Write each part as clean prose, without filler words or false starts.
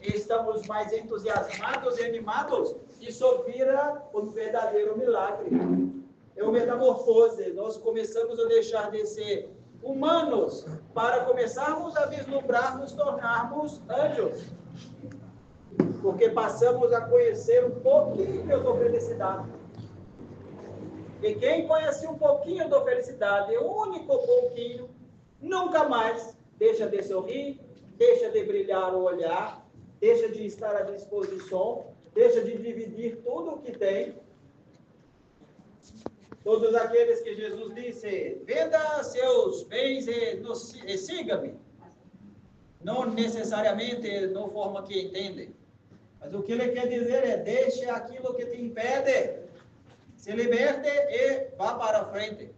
estamos mais entusiasmados e animados, isso vira um verdadeiro milagre. É uma metamorfose. Nós começamos a deixar de ser humanos para começarmos a vislumbrar, nos tornarmos anjos. Porque passamos a conhecer um pouquinho da felicidade. E quem conhece um pouquinho da felicidade, o único pouquinho, nunca mais deixa de sorrir, deixa de brilhar o olhar, deixa de estar à disposição, deixa de dividir tudo o que tem. Todos aqueles que Jesus disse, venda seus bens e siga-me. Não necessariamente na forma que entendem. Mas o que ele quer dizer é, deixe aquilo que te impede, se liberte e vá para frente.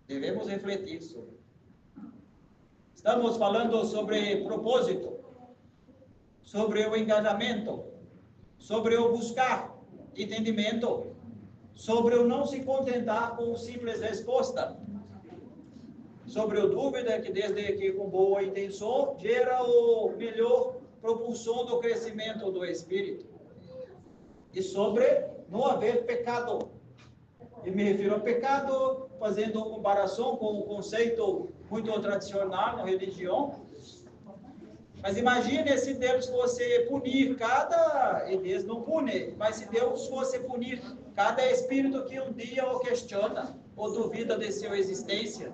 Devemos refletir sobre. Estamos falando sobre propósito, sobre o engajamento, sobre o buscar entendimento, sobre o não se contentar com simples resposta, sobre a dúvida que desde que com boa intenção gera o melhor propulsão do crescimento do espírito, e sobre não haver pecado. E me refiro ao pecado fazendo comparação com o conceito muito tradicional na religião. Mas imagine se Deus fosse punir cada, e Deus não pune, mas se Deus fosse punir cada espírito que um dia o questiona, ou duvida de sua existência,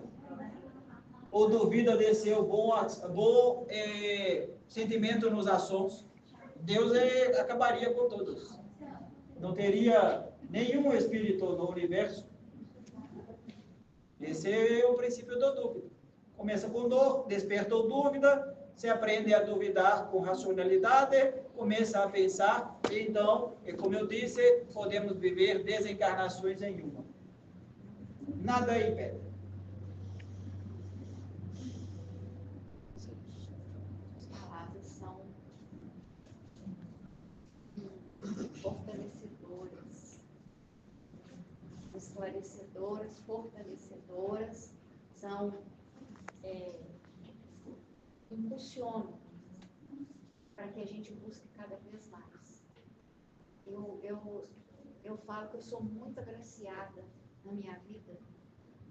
ou duvida de seu bom sentimento nos ações, Deus acabaria com todos. Não teria nenhum espírito no universo. Esse é o princípio da dúvida. Começa com dor, desperta a dúvida, se aprende a duvidar com racionalidade, começa a pensar, e então, como eu disse, podemos viver desencarnações em uma. Nada impede. As palavras são fortalecedoras, esclarecedoras, fortalecedoras, são impulsionam para que a gente busque cada vez mais. Eu falo que eu sou muito agraciada na minha vida,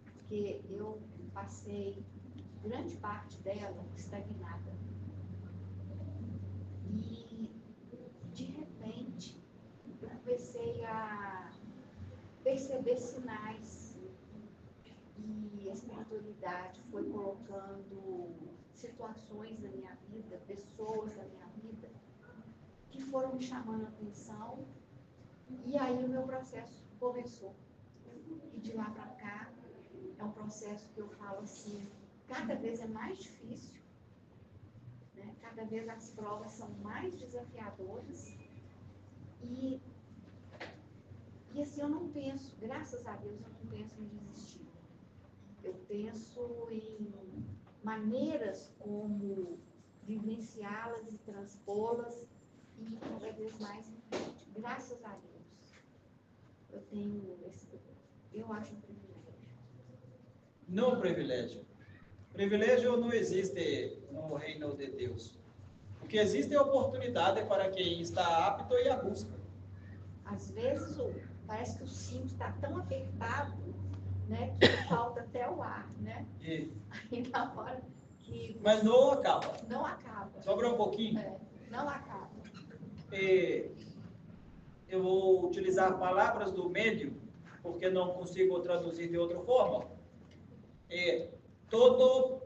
porque eu passei grande parte dela estagnada. E, de repente, eu comecei a perceber sinais, e a espiritualidade foi colocando situações na minha vida, pessoas na minha vida, que foram me chamando a atenção, e aí o meu processo começou. E de lá para cá, é um processo que eu falo assim, cada vez é mais difícil, né? Cada vez as provas são mais desafiadoras, e assim, eu não penso, graças a Deus, eu não penso em desistir. Eu penso em maneiras como vivenciá-las e transpô-las e cada vez mais em frente. Graças a Deus, eu tenho eu acho um privilégio. Não privilégio. Privilégio não existe no reino de Deus. O que existe é oportunidade para quem está apto e a busca. Às vezes parece que o cinto está tão apertado, né, que falta até o ar, né? E... Aí na hora que... Mas não acaba. Não acaba. Sobra um pouquinho. Não acaba. Eu vou utilizar palavras do médium, porque não consigo traduzir de outra forma. Todo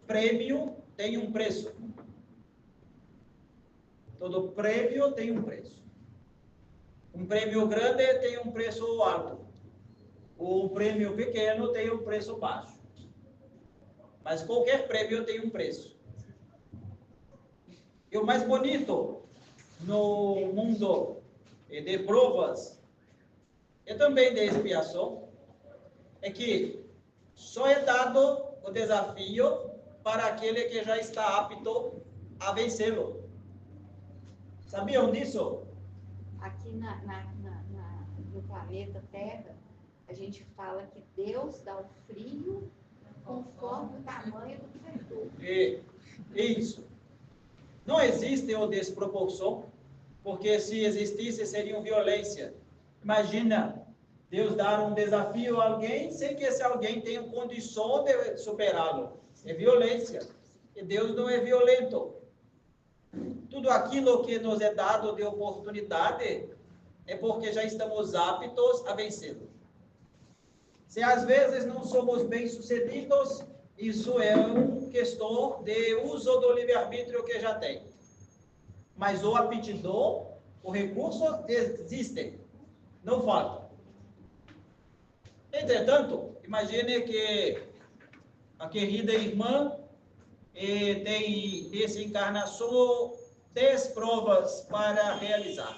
prêmio tem um preço. Todo prêmio tem um preço. Um prêmio grande tem um preço alto. Um prêmio pequeno tem um preço baixo. Mas qualquer prêmio tem um preço. E o mais bonito no mundo de provas e também de expiação é que só é dado o desafio para aquele que já está apto a vencê-lo. Sabiam disso? Aqui no planeta Terra, a gente fala que Deus dá o frio conforme o tamanho do cobertor. Isso. Não existe uma desproporção, porque se existisse seria violência. Imagina Deus dar um desafio a alguém sem que esse alguém tenha condição de superá-lo. É violência. E Deus não é violento. Tudo aquilo que nos é dado de oportunidade é porque já estamos aptos a vencê-lo. Se às vezes não somos bem-sucedidos, isso é uma questão de uso do livre-arbítrio que já tem. Mas o aptidão, o recurso existe, não falta. Entretanto, imagine que a querida irmã tem nessa encarnação 10 provas para realizar.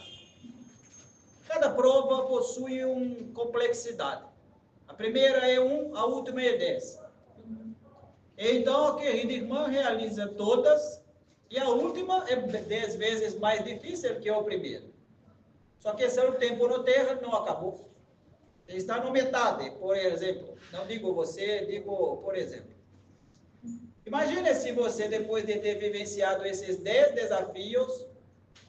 Cada prova possui uma complexidade. A primeira é 1, a última é 10. Então, a querida irmã realiza todas, e a última é 10 vezes mais difícil que a primeira. Só que esse tempo na Terra não acabou. Está no metade, por exemplo. Não digo você, digo por exemplo. Imagine se você, depois de ter vivenciado esses 10 desafios,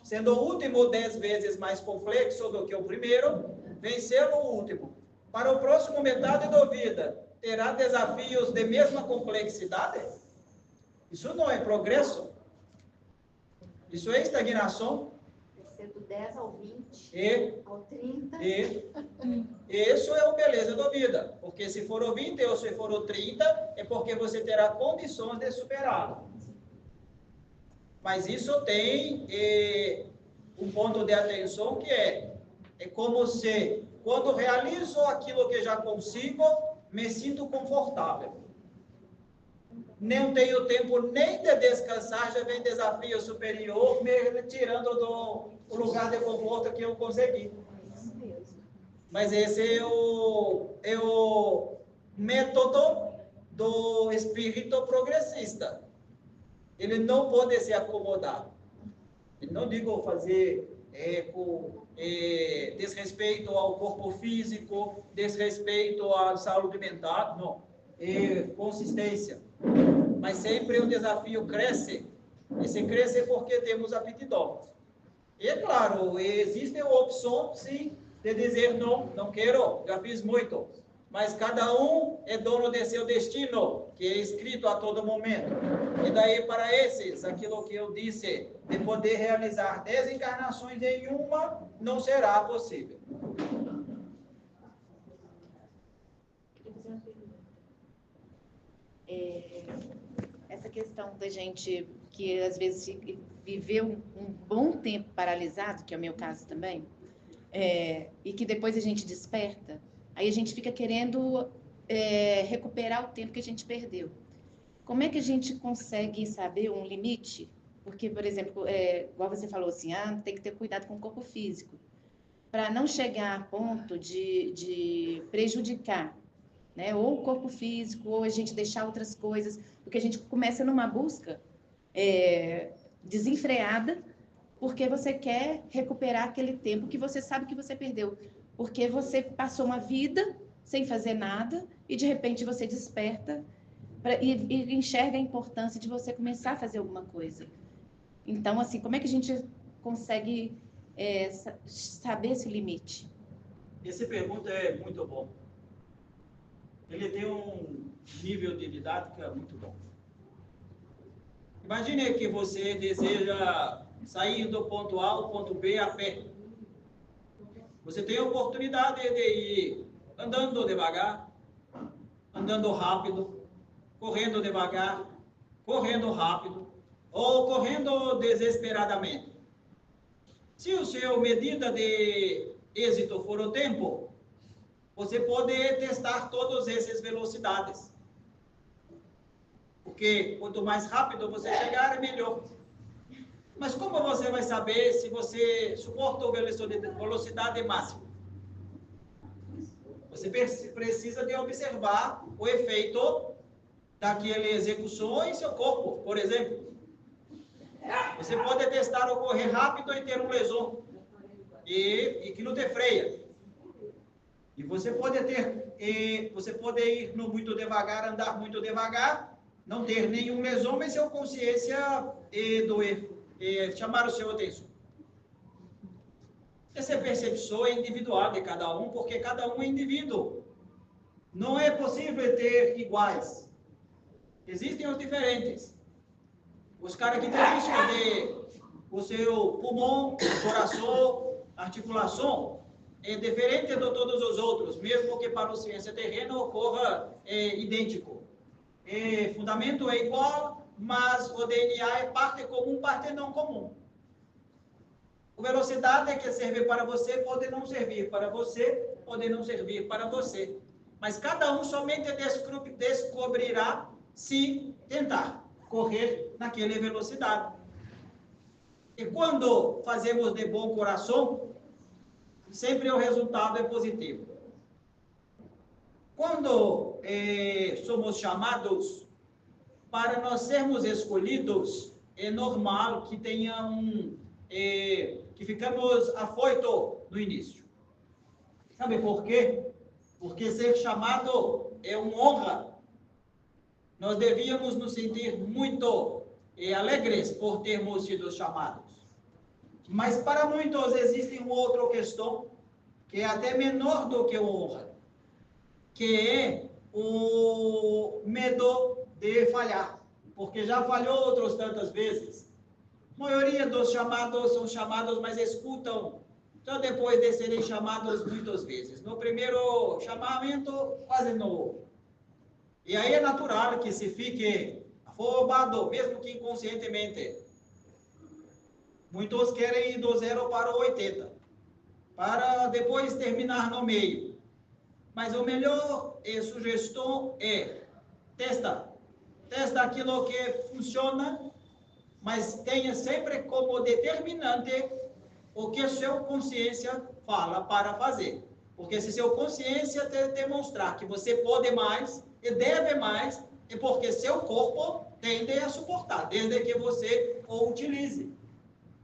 sendo o último 10 vezes mais complexo do que o primeiro, vencer o último. Para o próximo metade da vida, terá desafios de mesma complexidade? Isso não é progresso. Isso é estagnação. Descer do 10 ao 20, ao 30. Isso é a beleza da vida. Porque se for o 20 ou se for o 30, é porque você terá condições de superá-lo. Mas isso tem um ponto de atenção que é como se, quando realizo aquilo que já consigo, me sinto confortável. Não tenho tempo nem de descansar, já vem desafio superior, me tirando do lugar de conforto que eu consegui. Mas esse é o método do espírito progressista. Ele não pode se acomodar. Eu não digo fazer desrespeito ao corpo físico, desrespeito à saúde mental, não. É consistência. Mas sempre o desafio cresce. E se cresce porque temos aptidão. E é claro, existe a opção, sim, de dizer não, não quero, já fiz muito. Mas cada um é dono de seu destino, que é escrito a todo momento. E daí para esses, aquilo que eu disse, de poder realizar 10 encarnações em uma, não será possível. Essa questão da gente que às vezes viveu um bom tempo paralisado, que é o meu caso também, e que depois a gente desperta, aí a gente fica querendo recuperar o tempo que a gente perdeu. Como é que a gente consegue saber um limite? Porque, por exemplo, igual você falou assim, tem que ter cuidado com o corpo físico, para não chegar a ponto de prejudicar, né? Ou o corpo físico, ou a gente deixar outras coisas, porque a gente começa numa busca desenfreada, porque você quer recuperar aquele tempo que você sabe que você perdeu, porque você passou uma vida sem fazer nada e de repente você desperta e enxerga a importância de você começar a fazer alguma coisa. Então, assim, como é que a gente consegue saber esse limite? Essa pergunta é muito bom. Ele tem um nível de didática muito bom. Imagine que você deseja sair do ponto A ao ponto B a pé. Você tem a oportunidade de ir andando devagar, andando rápido, correndo devagar, correndo rápido, ou correndo desesperadamente. Se a sua medida de êxito for o tempo, você pode testar todas essas velocidades. Porque quanto mais rápido você chegar, é melhor. Mas como você vai saber se você suporta a velocidade máxima? Você precisa de observar o efeito daquela execução em seu corpo, por exemplo. Você pode testar o correr rápido e ter um lesão. E que não te freia. E você pode ir muito devagar, andar muito devagar, não ter nenhum lesão, mas seu consciência do erro. chamar a sua atenção. Essa percepção é individual de cada um, porque cada um é indivíduo. Não é possível ter iguais. Existem os diferentes. Os caras que têm risco de o seu pulmão, coração, articulação, é diferente de todos os outros, mesmo que para a ciência terrena ocorra idêntico. O fundamento é igual, mas o DNA é parte comum, parte não comum. A velocidade que serve para você pode não servir para você, pode não servir para você. Mas cada um somente descobrirá se tentar correr naquela velocidade. E quando fazemos de bom coração, sempre o resultado é positivo. Quando somos chamados, para nós sermos escolhidos, é normal que tenha que ficamos afoitos no início. Sabe por quê? Porque ser chamado é uma honra. Nós devíamos nos sentir muito alegres por termos sido chamados. Mas para muitos existe uma outra questão, que é até menor do que a honra, que é o medo de falhar, porque já falhou outras tantas vezes. A maioria dos chamados são chamados, mas escutam só depois de serem chamados muitas vezes. No primeiro chamamento, quase não ouve. E aí é natural que se fique afobado, mesmo que inconscientemente. Muitos querem ir do 0 para o 80, para depois terminar no meio. Mas o melhor sugestão é testa aquilo que funciona, mas tenha sempre como determinante o que sua consciência fala para fazer. Porque se sua consciência te demonstrar que você pode mais e deve mais, é porque seu corpo tende a suportar, desde que você o utilize.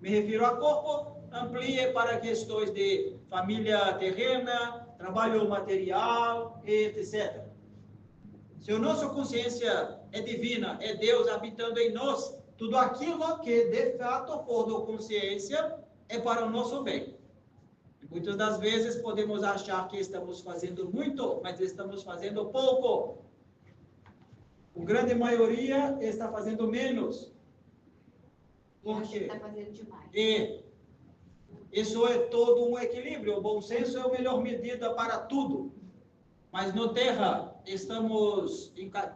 Me refiro a corpo, amplie para questões de família terrena, trabalho material, etc. Se a nossa consciência é divina, é Deus habitando em nós, tudo aquilo que de fato for da consciência é para o nosso bem. E muitas das vezes podemos achar que estamos fazendo muito, mas estamos fazendo pouco. A grande maioria está fazendo menos. Por quê? Está fazendo demais. E isso é todo um equilíbrio. O bom senso é a melhor medida para tudo. Mas na Terra,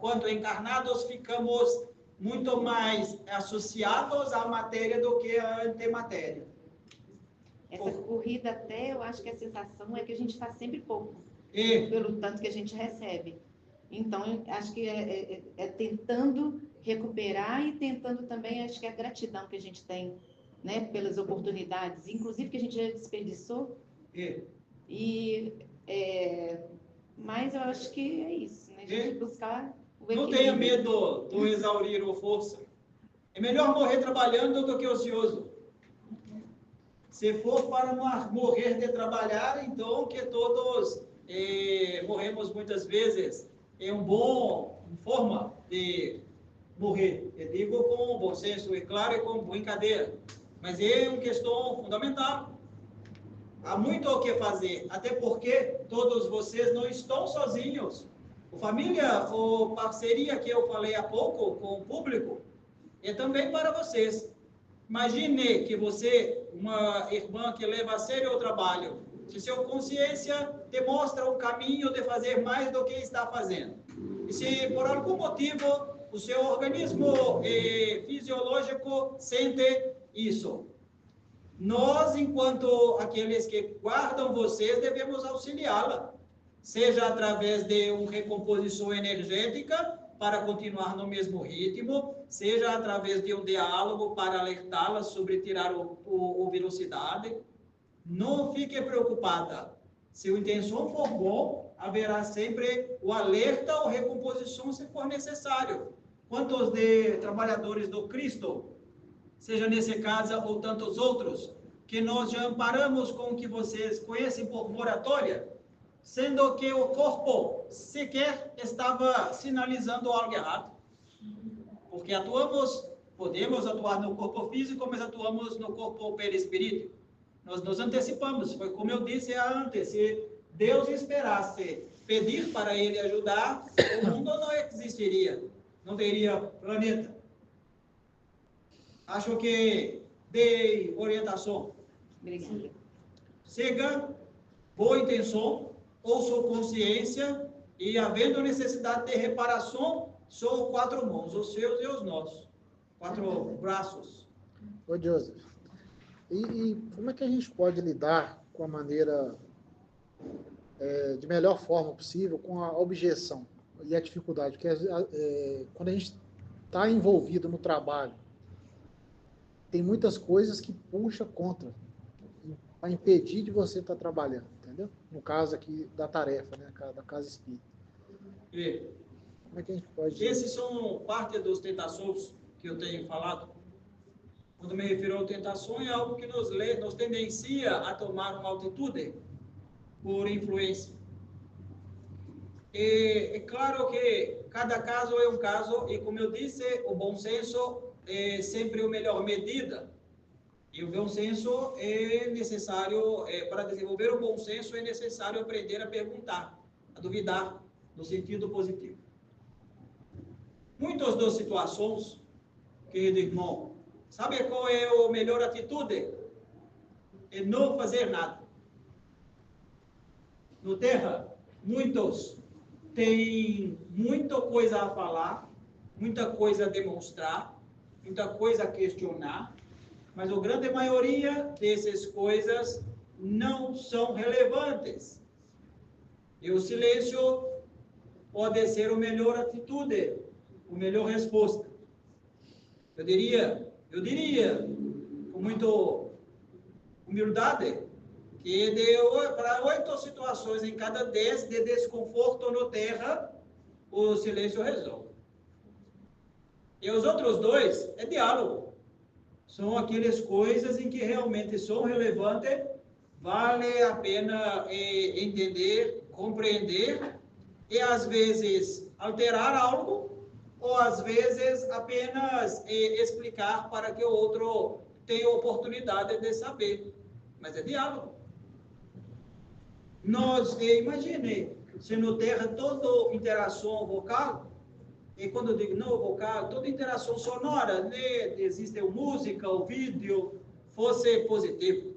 quando encarnados, ficamos muito mais associados à matéria do que à antimatéria. Essa corrida até, eu acho que a sensação é que a gente faz sempre pouco, pelo tanto que a gente recebe. Então, acho que é tentando recuperar e tentando também, acho que a gratidão que a gente tem, né, pelas oportunidades, inclusive que a gente já desperdiçou. Mas eu acho que é isso, né? A gente buscar o equilíbrio. Não tenha medo de exaurir a força. É melhor morrer trabalhando do que ocioso. Se for para morrer de trabalhar, então que todos morremos muitas vezes. É uma boa forma de morrer. Eu digo com bom senso, é claro, e com brincadeira. Mas é uma questão fundamental. Há muito o que fazer, até porque todos vocês não estão sozinhos. A família ou parceria que eu falei há pouco com o público é também para vocês. Imagine que você, uma irmã que leva a sério o trabalho, se sua consciência demonstra um caminho de fazer mais do que está fazendo. E se por algum motivo o seu organismo fisiológico sente isso, nós, enquanto aqueles que guardam vocês, devemos auxiliá-la, seja através de uma recomposição energética para continuar no mesmo ritmo, seja através de um diálogo para alertá-la sobre tirar a velocidade. Não fique preocupada. Se a intenção for bom, haverá sempre o alerta ou recomposição se for necessário. Quantos de trabalhadores do Cristo, seja nesse caso ou tantos outros, que nós já amparamos com o que vocês conhecem por moratória, sendo que o corpo sequer estava sinalizando algo errado. Porque atuamos Podemos atuar no corpo físico, mas atuamos no corpo perispírito. Nós nos antecipamos. Foi como eu disse antes, se Deus esperasse pedir para ele ajudar, o mundo não existiria, não teria planeta. Acho que dei orientação. Obrigada. Cega, boa intenção, ouço consciência e, havendo necessidade de reparação, são 4 mãos, os seus e os nossos. 4 braços. Ô, Joseph, e como é que a gente pode lidar com a maneira, de melhor forma possível, com a objeção e a dificuldade? Porque quando a gente está envolvido no trabalho, tem muitas coisas que puxa contra, para impedir de você estar trabalhando, entendeu? No caso aqui da tarefa, né, da casa espírita. E Como é que a gente pode... esses são parte dos tentações que eu tenho falado. Quando me refiro à tentação, é algo que nos tendencia a tomar uma atitude por influência. E é claro que cada caso é um caso, e como eu disse, o bom senso é sempre a melhor medida. E o bom senso é necessário, para desenvolver o bom senso, é necessário aprender a perguntar, a duvidar, no sentido positivo. Muitas das situações, querido irmão, sabe qual é a melhor atitude? É não fazer nada. No Terra, muitos têm muita coisa a falar, muita coisa a demonstrar, muita coisa a questionar, mas a grande maioria dessas coisas não são relevantes. E o silêncio pode ser a melhor atitude, a melhor resposta. Eu diria, com muita humildade, que para 8 situações em cada 10 de desconforto no Terra, o silêncio resolve. E os outros 2 é diálogo. São aquelas coisas em que realmente são relevantes, vale a pena entender, compreender, e às vezes alterar algo, ou às vezes apenas explicar para que o outro tenha oportunidade de saber. Mas é diálogo. Imagine, se no Terra toda interação vocal, e quando eu digo não vocal, toda interação sonora, né, existe música, o vídeo, fosse positivo.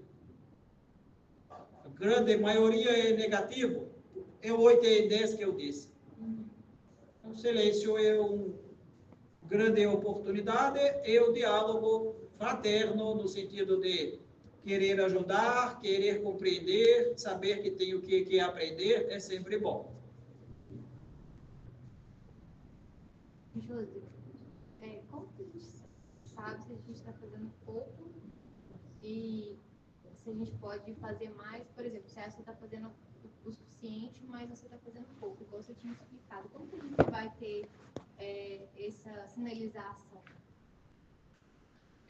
A grande maioria é negativo. É 8 e 10 que eu disse. O silêncio é uma grande oportunidade, e o diálogo fraterno, no sentido de querer ajudar, querer compreender, saber que tem o que aprender, é sempre bom. Josi, como que a gente sabe se a gente está fazendo pouco e se a gente pode fazer mais? Por exemplo, se você está fazendo o suficiente, mas você está fazendo pouco, igual você tinha explicado. Como que a gente vai ter essa sinalização?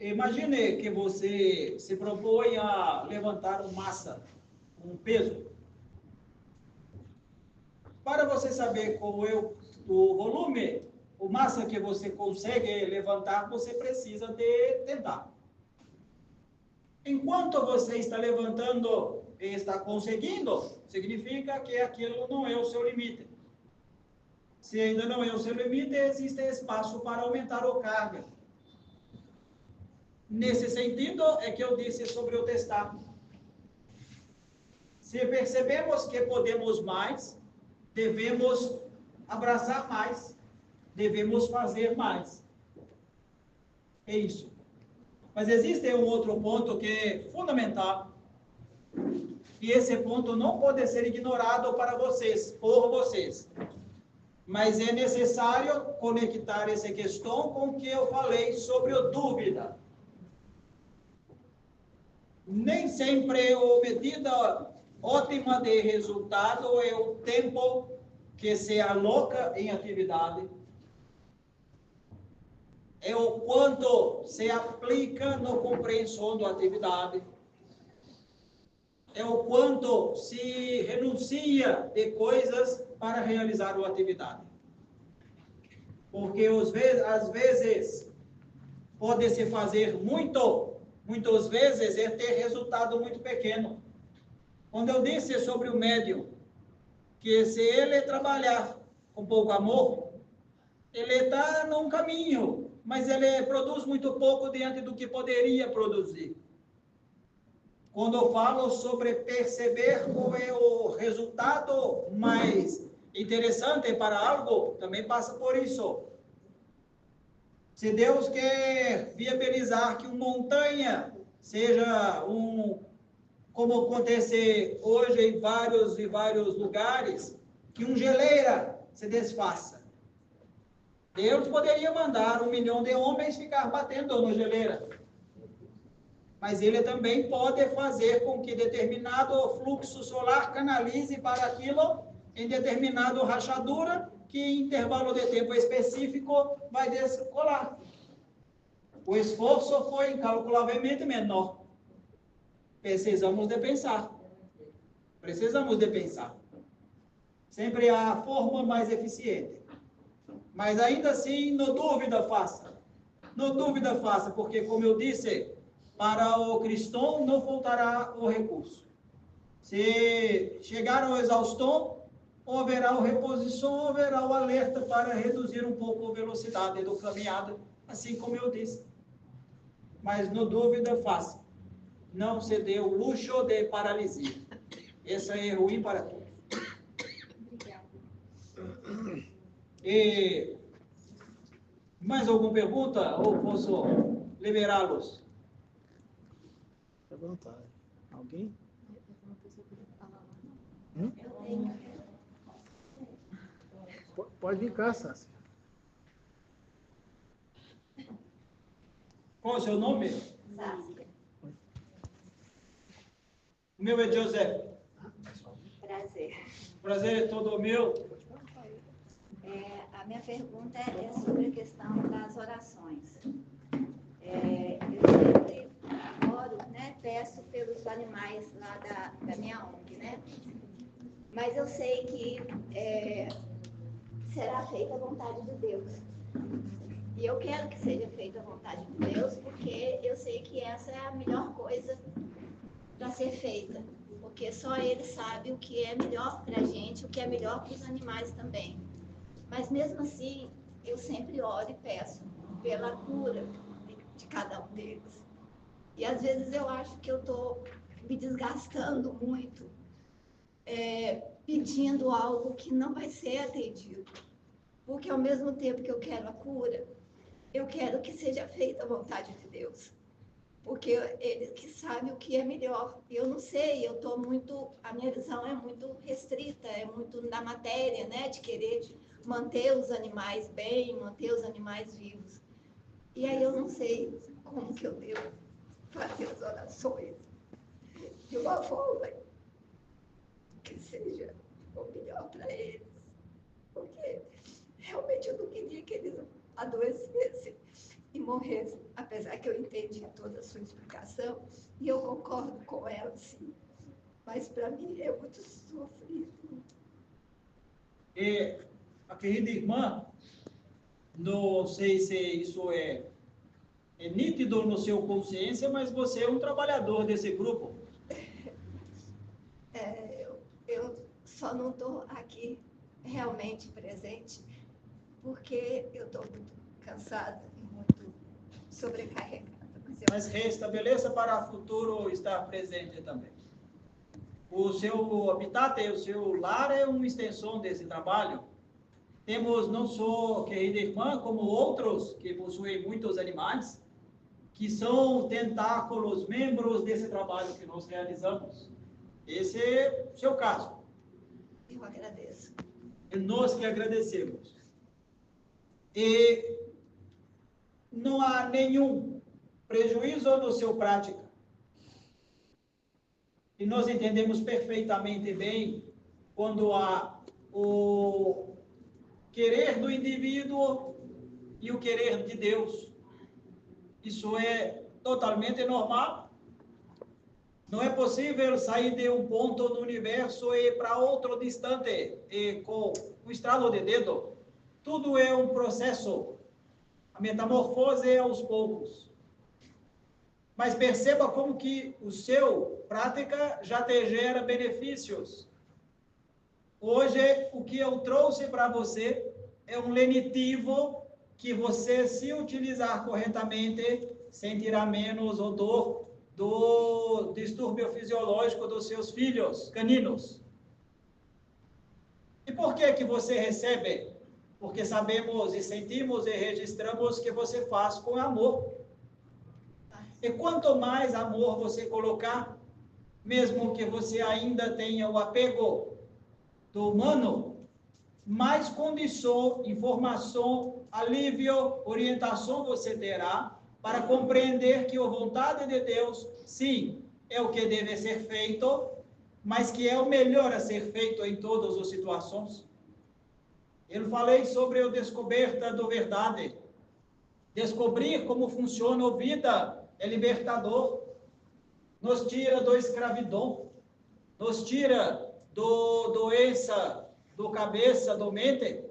Imagine que você se propõe a levantar uma massa, um peso. Para você saber qual é o volume, a massa que você consegue levantar, você precisa de tentar. Enquanto você está levantando e está conseguindo, significa que aquilo não é o seu limite. Se ainda não é o seu limite, existe espaço para aumentar a carga. Nesse sentido, é que eu disse sobre o testar. Se percebemos que podemos mais, devemos abraçar mais, devemos fazer mais. É isso. Mas existe um outro ponto que é fundamental, e esse ponto não pode ser ignorado para vocês, por vocês. Mas é necessário conectar essa questão com o que eu falei sobre a dúvida. Nem sempre a medida ótima de resultado é o tempo que se aloca em atividade, é o quanto se aplica na compreensão da atividade, é o quanto se renuncia de coisas para realizar a atividade. Porque às vezes pode se fazer muitas vezes é ter resultado muito pequeno. Quando eu disse sobre o médium, que se ele trabalhar com pouco amor, ele está num caminho, mas ele produz muito pouco diante do que poderia produzir. Quando eu falo sobre perceber qual é o resultado mais interessante para algo, também passa por isso. Se Deus quer viabilizar que uma montanha seja como acontece hoje em vários e vários lugares, que uma geleira se desfaça. Deus poderia mandar 1 milhão de homens ficar batendo na geleira. Mas ele também pode fazer com que determinado fluxo solar canalize para aquilo em determinada rachadura, que em intervalo de tempo específico vai descolar. O esforço foi incalculavelmente menor. Precisamos de pensar. Precisamos de pensar. Sempre a forma mais eficiente. Mas ainda assim, no dúvida faça. No dúvida faça, porque como eu disse, para o cristão não faltará o recurso. Se chegar ao exaustão, haverá o reposição, haverá o alerta para reduzir um pouco a velocidade do caminhado, assim como eu disse. Mas no dúvida faça. Não se dê o luxo de paralisia. Esse é ruim para todos. E mais alguma pergunta? Ou posso liberá-los? Fique à vontade. Alguém? Pode vir cá, Sácia. Qual é o seu nome? Sácia. O meu é José. Prazer. Prazer é todo meu. A minha pergunta é sobre a questão das orações. Eu sempre oro, né, peço pelos animais lá da minha ONG, né? Mas eu sei que será feita a vontade de Deus. E eu quero que seja feita a vontade de Deus, porque eu sei que essa é a melhor coisa para ser feita. Porque só Ele sabe o que é melhor para a gente, o que é melhor para os animais também. Mas mesmo assim, eu sempre oro e peço pela cura de cada um deles. E às vezes eu acho que eu estou me desgastando muito, pedindo algo que não vai ser atendido. Porque ao mesmo tempo que eu quero a cura, eu quero que seja feita a vontade de Deus. Porque Ele que sabe o que é melhor. Eu não sei, a minha visão é muito restrita, é muito na matéria, né? De querer manter os animais bem, manter os animais vivos. E aí eu não sei como que eu devo fazer as orações de uma forma que seja o melhor para eles. Porque realmente eu não queria que eles adoecessem e morressem, apesar que eu entendi toda a sua explicação e eu concordo com ela, sim. Mas para mim é muito sofrido. E a querida irmã, não sei se isso é nítido no seu consciência, mas você é um trabalhador desse grupo. Eu só não estou aqui realmente presente porque eu estou muito cansada e muito sobrecarregada. Mas restabeleça para o futuro estar presente também. O seu habitat, o seu lar é uma extensão desse trabalho. Temos não só, querida irmã, como outros que possuem muitos animais, que são tentáculos, membros desse trabalho que nós realizamos. Esse é o seu caso. Eu agradeço. É nós que agradecemos. E não há nenhum prejuízo no seu prática. E nós entendemos perfeitamente bem quando há o querer do indivíduo e o querer de Deus. Isso é totalmente normal. Não é possível sair de um ponto do universo e ir para outro distante e com o estralo de dedo. Tudo é um processo. A metamorfose é aos poucos. Mas perceba como que o seu prática já te gera benefícios. Hoje, o que eu trouxe para você é um lenitivo que você, se utilizar corretamente, sentirá menos odor do distúrbio fisiológico dos seus filhos caninos. E por que que você recebe? Porque sabemos e sentimos e registramos que você faz com amor. E quanto mais amor você colocar, mesmo que você ainda tenha o apego do humano, mais condição, informação, alívio, orientação você terá para compreender que a vontade de Deus, sim, é o que deve ser feito, mas que é o melhor a ser feito em todas as situações. Eu falei sobre a descoberta da verdade. Descobrir como funciona a vida é libertador. Nos tira da escravidão, nos tira do doença, do cabeça, do mente.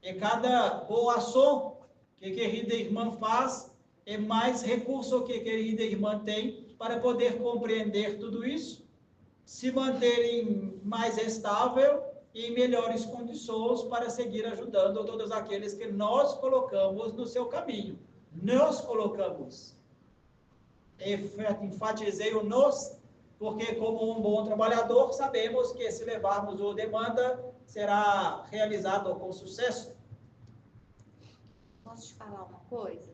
E cada boa ação que a querida irmã faz, é mais recurso que a querida irmã tem para poder compreender tudo isso, se manterem mais estável e em melhores condições para seguir ajudando todos aqueles que nós colocamos no seu caminho. Nós colocamos. Enfatizei o nós, porque como um bom trabalhador, sabemos que se levarmos a demanda, será realizado com sucesso. Posso te falar uma coisa?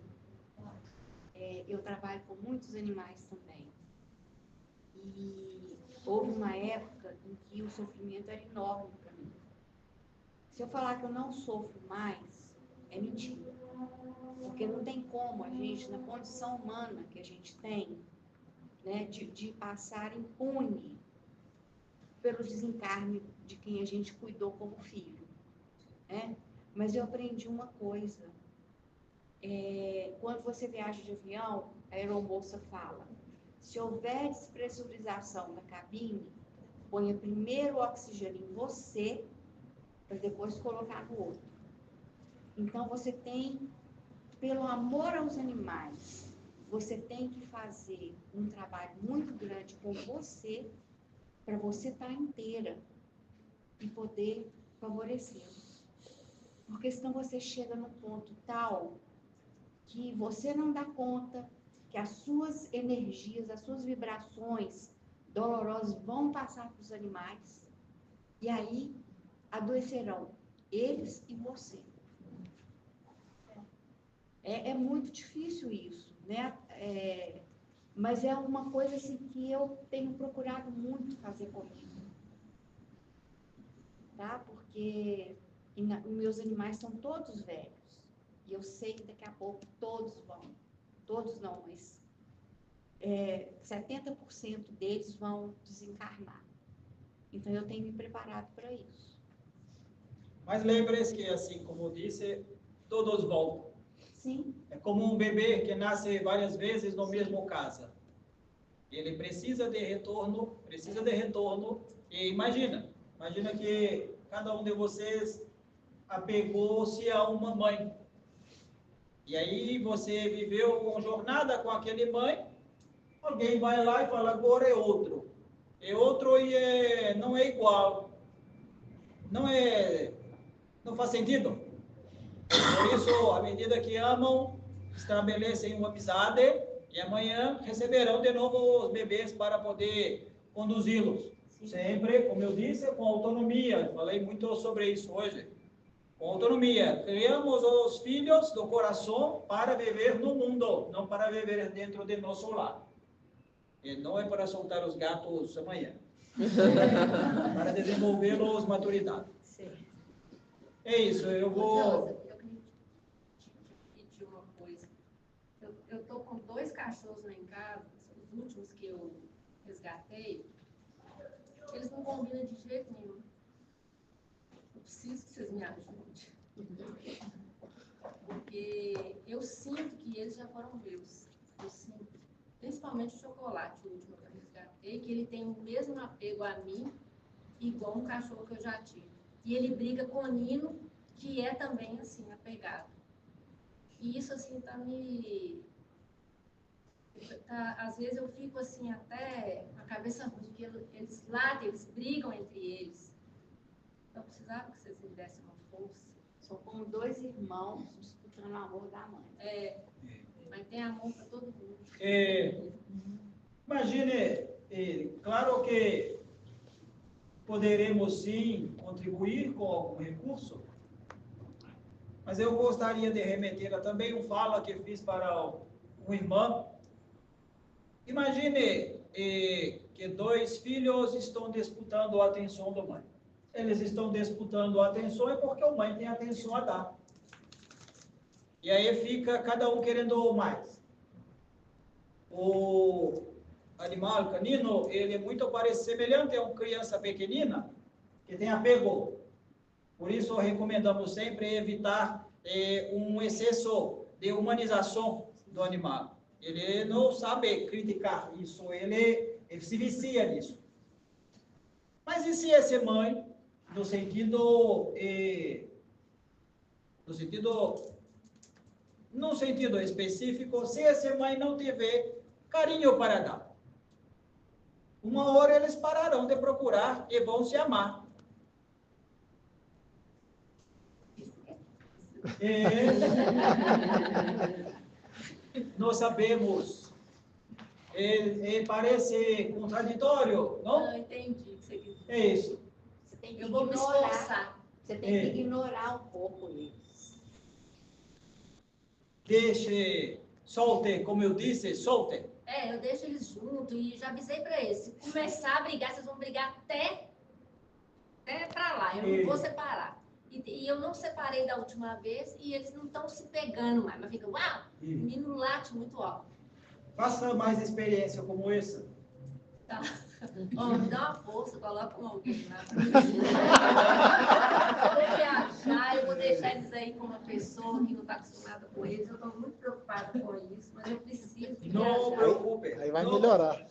Eu trabalho com muitos animais também. E houve uma época em que o sofrimento era enorme para mim. Se eu falar que eu não sofro mais, é mentira. Porque não tem como a gente, na condição humana que a gente tem, né, de passar impune pelo desencarne de quem a gente cuidou como filho, né? Mas eu aprendi uma coisa. Quando você viaja de avião, a aeromoça fala, se houver despressurização da cabine, ponha primeiro o oxigênio em você, para depois colocar no outro. Então, você tem, pelo amor aos animais, você tem que fazer um trabalho muito grande com você, para você estar inteira e poder favorecê-los. Porque senão você chega num ponto tal que você não dá conta, que as suas energias, as suas vibrações dolorosas vão passar para os animais, e aí adoecerão eles e você. É muito difícil isso, né? Mas é uma coisa assim, que eu tenho procurado muito fazer comigo, tá? Porque meus animais são todos velhos. E eu sei que daqui a pouco todos não, mas 70% deles vão desencarnar. Então eu tenho me preparado para isso. Mas lembre-se que, assim como eu disse, todos voltam. Sim. É como um bebê que nasce várias vezes no mesmo casa. Ele precisa de retorno, e imagina que cada um de vocês apegou-se a uma mãe. E aí você viveu uma jornada com aquele mãe, alguém vai lá e fala, agora é outro. É outro e não é igual. Não faz sentido. Por isso, à medida que amam, estabelecem uma amizade e amanhã receberão de novo os bebês para poder conduzi-los. Sempre, como eu disse, com autonomia. Falei muito sobre isso hoje. Com autonomia. Criamos os filhos do coração para viver no mundo, não para viver dentro de nosso lar. E não é para soltar os gatos amanhã. Para desenvolvê-los maturidade. Sim. É isso, eu vou... Eu queria te pedir uma coisa. Eu estou com 2 cachorros lá em casa, os últimos que eu resgatei, eles não combinam de jeito nenhum. Eu preciso que vocês me ajudem. Porque eu sinto que eles já foram meus. Eu sinto. Principalmente o chocolate, o último que eu resgatei, que ele tem o mesmo apego a mim, igual um cachorro que eu já tive. E ele briga com o Nino, que é também assim, apegado. E isso, assim, às vezes eu fico, assim, até a cabeça ruim, porque eles latem, eles brigam entre eles. Então, eu precisava que vocês me dessem uma força. São como dois irmãos disputando o amor da mãe. Mas tem amor para todo mundo. Imagine, claro que poderemos sim contribuir com algum recurso, mas eu gostaria de remeter a também um fala que fiz para um irmão. Imagine que dois filhos estão disputando a atenção da mãe. Eles estão disputando a atenção é porque a mãe tem atenção a dar. E aí fica cada um querendo mais. O animal canino, ele é muito semelhante a uma criança pequenina que tem apego. Por isso, recomendamos sempre evitar um excesso de humanização do animal. Ele não sabe criticar isso, ele se vicia nisso. Mas e se essa mãe, no sentido específico, se essa mãe não tiver carinho para dar, uma hora eles pararão de procurar e vão se amar. Nós sabemos, parece contraditório, não? Não, entendi o que você quis dizer. É isso. Você tem que Eu vou me esforçar. Você tem que ignorar um pouco eles. Deixe, solte, como eu disse, solte. Eu deixo eles juntos e já avisei para eles. Se começar a brigar, vocês vão brigar até para lá. Eu não vou separar. E eu não separei da última vez e eles não estão se pegando mais. Mas fica, uau, o menino late muito alto. Faça mais experiência como essa. Tá. Me dá uma força, coloca um alguém lá. Eu vou viajar, eu vou deixar eles aí com uma pessoa que não está acostumada com eles. Eu estou muito preocupada com isso, mas eu preciso de Não viajar. preocupe. Aí vai melhorar.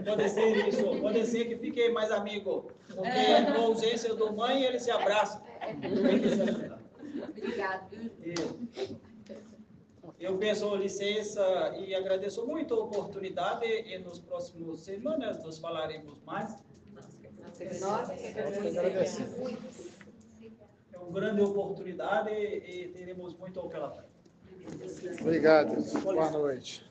Pode ser isso. Pode ser que fique mais amigo. Porque com a ausência do mãe, ele se abraça. Obrigada, viu? Eu peço licença e agradeço muito a oportunidade e nos próximos semanas nós falaremos mais. Nossa, É uma grande oportunidade e teremos muito pela frente. Obrigado. Boa noite.